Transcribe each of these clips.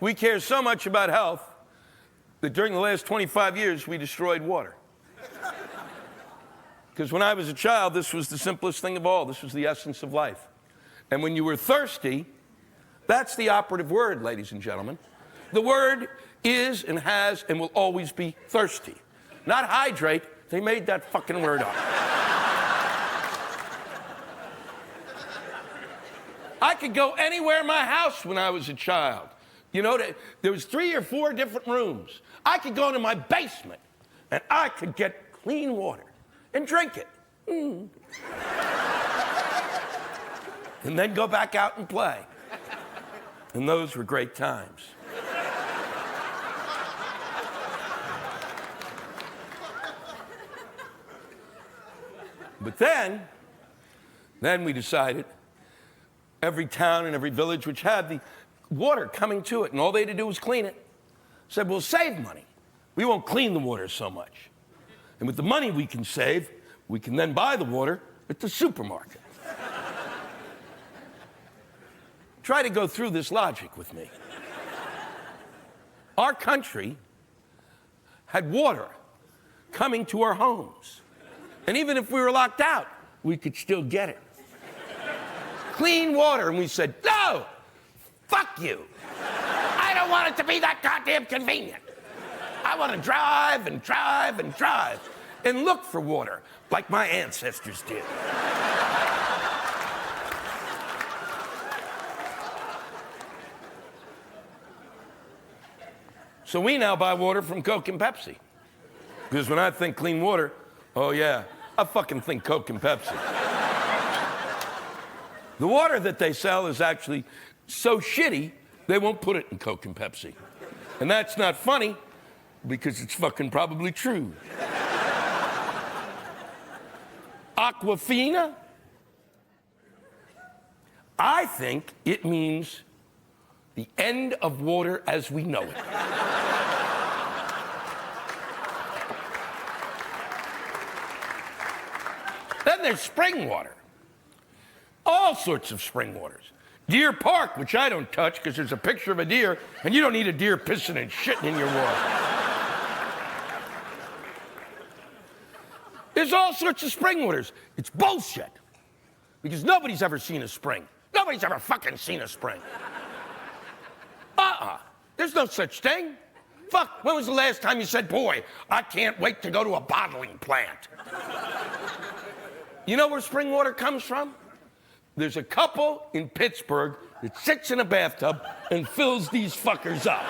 We care so much about health that during the last 25 years, we destroyed water. Because when I was a child, this was the simplest thing of all. This was the essence of life. And when you were thirsty, that's the operative word, ladies and gentlemen. The word is and has and will always be thirsty. Not hydrate. They made that fucking word up. I could go anywhere in my house when I was a child. You know, there was 3 or 4 different rooms. I could go into my basement and I could get clean water and drink it. And then go back out and play. And those were great times. But then we decided every town and every village which had the water coming to it, and all they had to do was clean it, said, we'll save money. We won't clean the water so much. And with the money we can save, we can then buy the water at the supermarket. Try to go through this logic with me. Our country had water coming to our homes. And even if we were locked out, we could still get it. Clean water. And we said, no, fuck you. I don't want it to be that goddamn convenient. I want to drive and drive and drive and look for water like my ancestors did. So we now buy water from Coke and Pepsi. Because when I think clean water, oh yeah, I fucking think Coke and Pepsi. The water that they sell is actually so shitty, they won't put it in Coke and Pepsi. And that's not funny, because it's fucking probably true. Aquafina? I think it means the end of water as we know it. Then there's spring water. All sorts of spring waters. Deer Park, which I don't touch because there's a picture of a deer, and you don't need a deer pissing and shitting in your water. There's all sorts of spring waters. It's bullshit. Because nobody's ever seen a spring. Nobody's ever fucking seen a spring. There's no such thing. Fuck, when was the last time you said, boy, I can't wait to go to a bottling plant? You know where spring water comes from? There's a couple in Pittsburgh that sits in a bathtub and fills these fuckers up.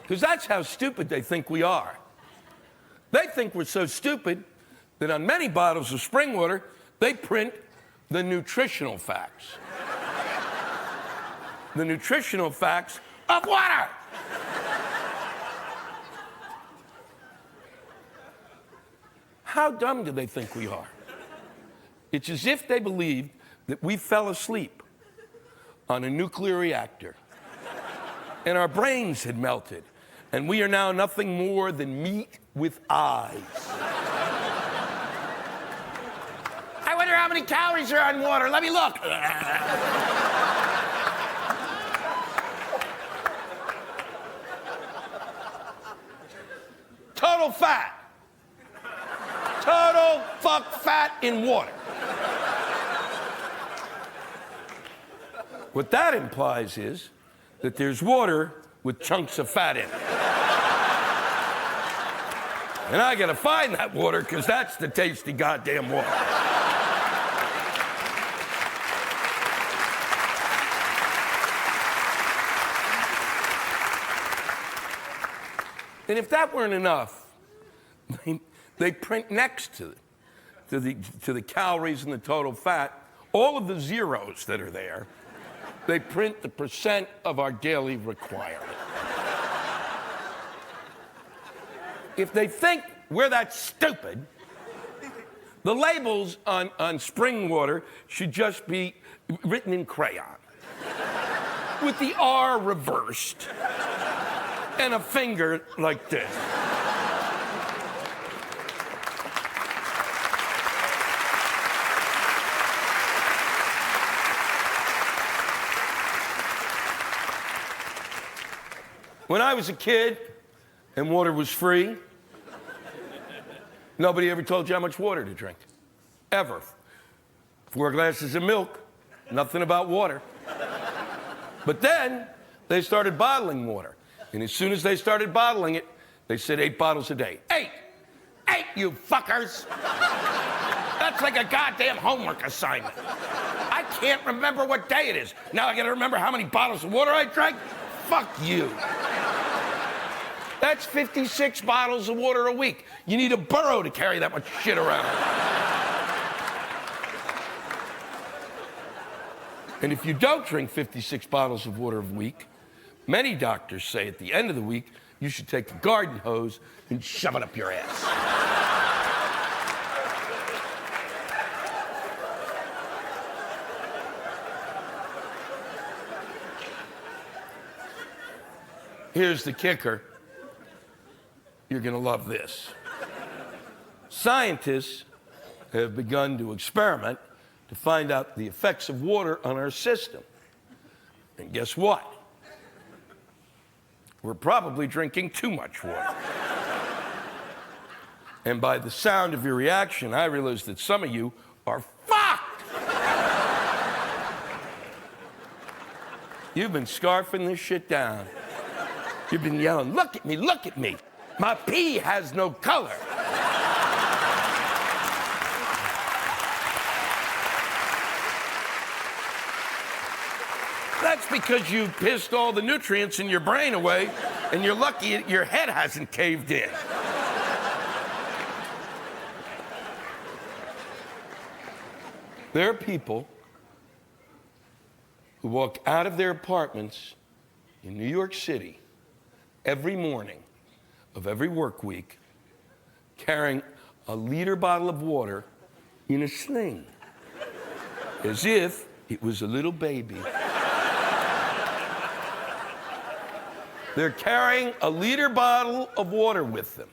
Because that's how stupid they think we are. They think we're so stupid that on many bottles of spring water, they print the nutritional facts. The nutritional facts of water. How dumb do they think we are? It's as if they believed that we fell asleep on a nuclear reactor and our brains had melted and we are now nothing more than meat with eyes. I wonder how many calories are on water. Let me look. Total fat. Total fuck fat in water. What that implies is that there's water with chunks of fat in it. And I gotta find that water because that's the tasty goddamn water. And if that weren't enough, they print next to the calories and the total fat, all of the zeros that are there, they print the percent of our daily requirement. If they think we're that stupid, the labels on spring water should just be written in crayon, with the R reversed, and a finger like this. When I was a kid and water was free, nobody ever told you how much water to drink. Ever. 4 glasses of milk, nothing about water. But then they started bottling water. And as soon as they started bottling it, they said 8 bottles a day. 8! 8, you fuckers! That's like a goddamn homework assignment. I can't remember what day it is. Now I gotta remember how many bottles of water I drank? Fuck you. That's 56 bottles of water a week. You need a burro to carry that much shit around. And if you don't drink 56 bottles of water a week, many doctors say at the end of the week, you should take a garden hose and shove it up your ass. Here's the kicker. You're going to love this. Scientists have begun to experiment to find out the effects of water on our system. And guess what? We're probably drinking too much water. And by the sound of your reaction, I realize that some of you are fucked. You've been scarfing this shit down. You've been yelling, look at me, look at me. My pee has no color. That's because you pissed all the nutrients in your brain away, and you're lucky your head hasn't caved in. There are people who walk out of their apartments in New York City every morning of every work week carrying a liter bottle of water in a sling, as if it was a little baby. They're carrying a liter bottle of water with them,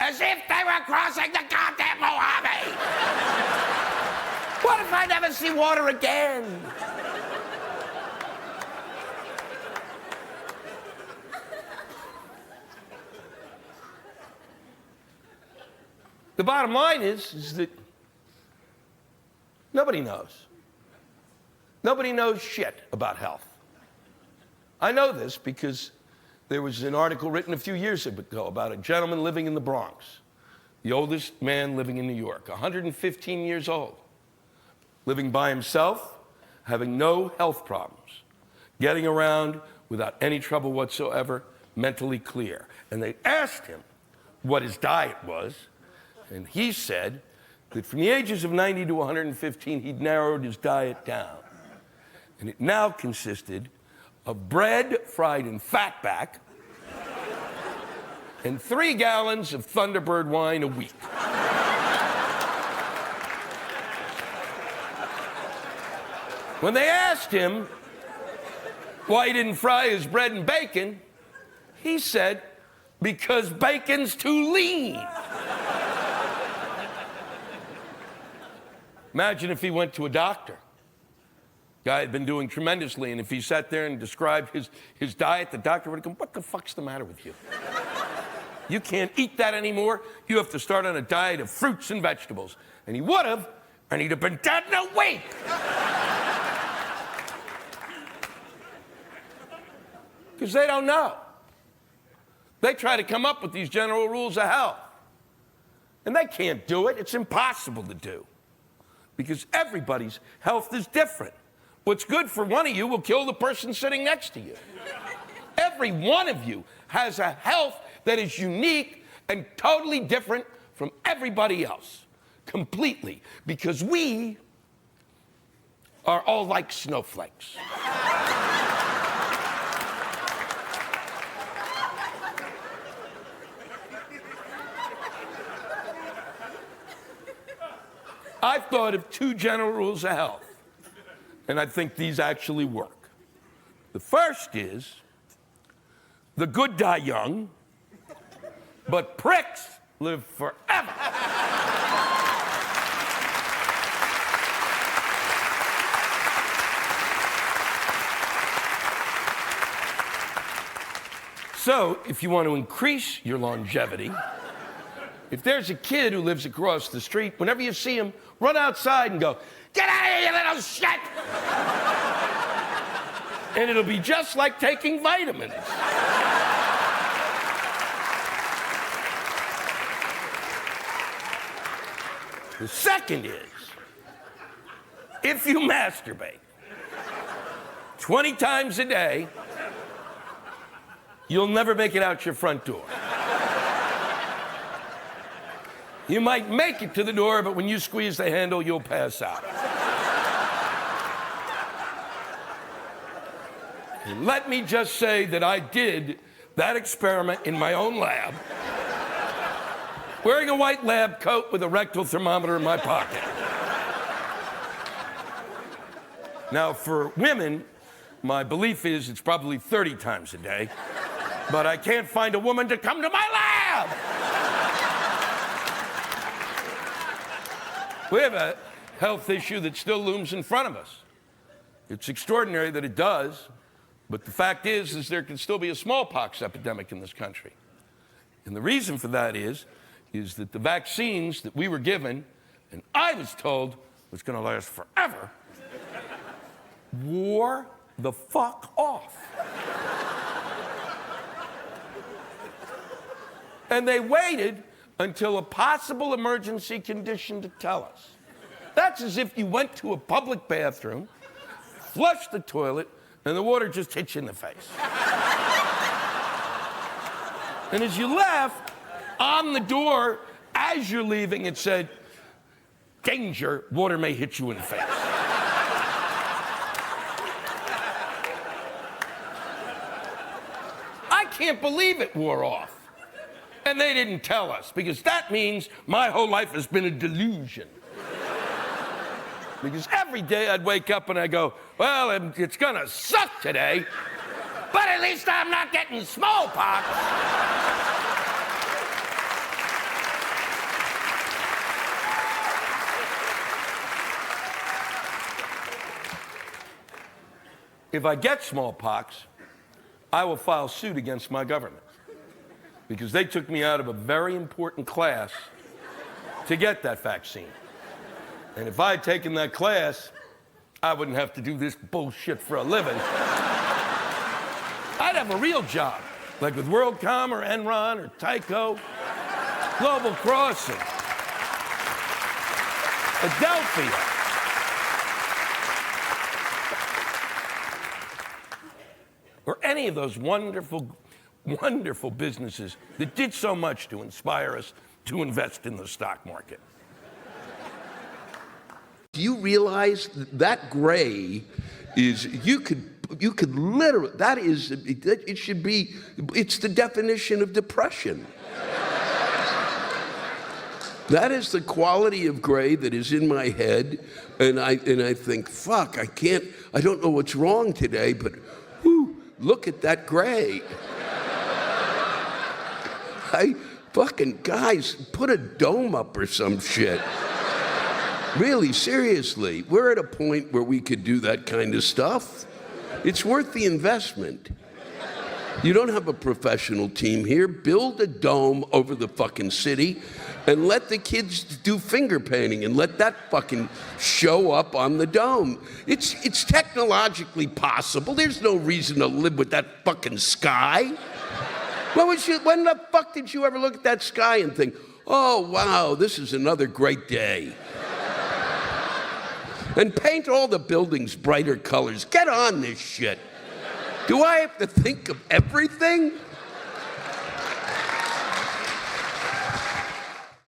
as if they were crossing the goddamn Mojave. What if I never see water again? The bottom line is that nobody knows. Nobody knows shit about health. I know this because there was an article written a few years ago about a gentleman living in the Bronx, the oldest man living in New York, 115 years old, living by himself, having no health problems, getting around without any trouble whatsoever, mentally clear. And they asked him what his diet was, and he said that from the ages of 90 to 115, he'd narrowed his diet down. And it now consisted of bread fried in fatback and 3 gallons of Thunderbird wine a week. When they asked him why he didn't fry his bread and bacon, he said, because bacon's too lean. Imagine if he went to a doctor. Guy had been doing tremendously, and if he sat there and described his diet, the doctor would have gone, what the fuck's the matter with you? You can't eat that anymore. You have to start on a diet of fruits and vegetables. And he would have, and he'd have been dead in a week. Because they don't know. They try to come up with these general rules of health. And they can't do it. It's impossible to do. Because everybody's health is different. What's good for one of you will kill the person sitting next to you. Every one of you has a health that is unique and totally different from everybody else. Completely. Because we are all like snowflakes. I've thought of 2 general rules of health, and I think these actually work. The first is, the good die young, but pricks live forever. So, if you want to increase your longevity, if there's a kid who lives across the street, whenever you see him, run outside and go, "Get out of here, you little shit!" And it'll be just like taking vitamins. The second is, if you masturbate 20 times a day, you'll never make it out your front door. You might make it to the door, but when you squeeze the handle, you'll pass out. And let me just say that I did that experiment in my own lab, wearing a white lab coat with a rectal thermometer in my pocket. Now, for women, my belief is it's probably 30 times a day, but I can't find a woman to come to my lab. We have a health issue that still looms in front of us. It's extraordinary that it does, but the fact is there can still be a smallpox epidemic in this country. And the reason for that is that the vaccines that we were given, and I was told was going to last forever, wore the fuck off. And they waited until a possible emergency condition to tell us. That's as if you went to a public bathroom, flushed the toilet, and the water just hit you in the face. And as you left, on the door, as you're leaving, it said, "Danger, water may hit you in the face." I can't believe it wore off. And they didn't tell us, because that means my whole life has been a delusion. Because every day I'd wake up and I'd go, well, it's gonna suck today, but at least I'm not getting smallpox. If I get smallpox, I will file suit against my government, because they took me out of a very important class to get that vaccine. And if I had taken that class, I wouldn't have to do this bullshit for a living. I'd have a real job, like with WorldCom or Enron or Tyco, Global Crossing, Adelphia. Or any of those wonderful, wonderful businesses that did so much to inspire us to invest in the stock market. Do you realize that gray is, you could literally, that is, it should be, it's the definition of depression. That is the quality of gray that is in my head, and I think, fuck, I don't know what's wrong today, but whew, look at that gray. Guys, put a dome up or some shit. Really, seriously, we're at a point where we could do that kind of stuff. It's worth the investment. You don't have a professional team here. Build a dome over the fucking city and let the kids do finger painting and let that fucking show up on the dome. It's technologically possible. There's no reason to live with that fucking sky. When the fuck did you ever look at that sky and think, oh, wow, this is another great day? And paint all the buildings brighter colors. Get on this shit. Do I have to think of everything?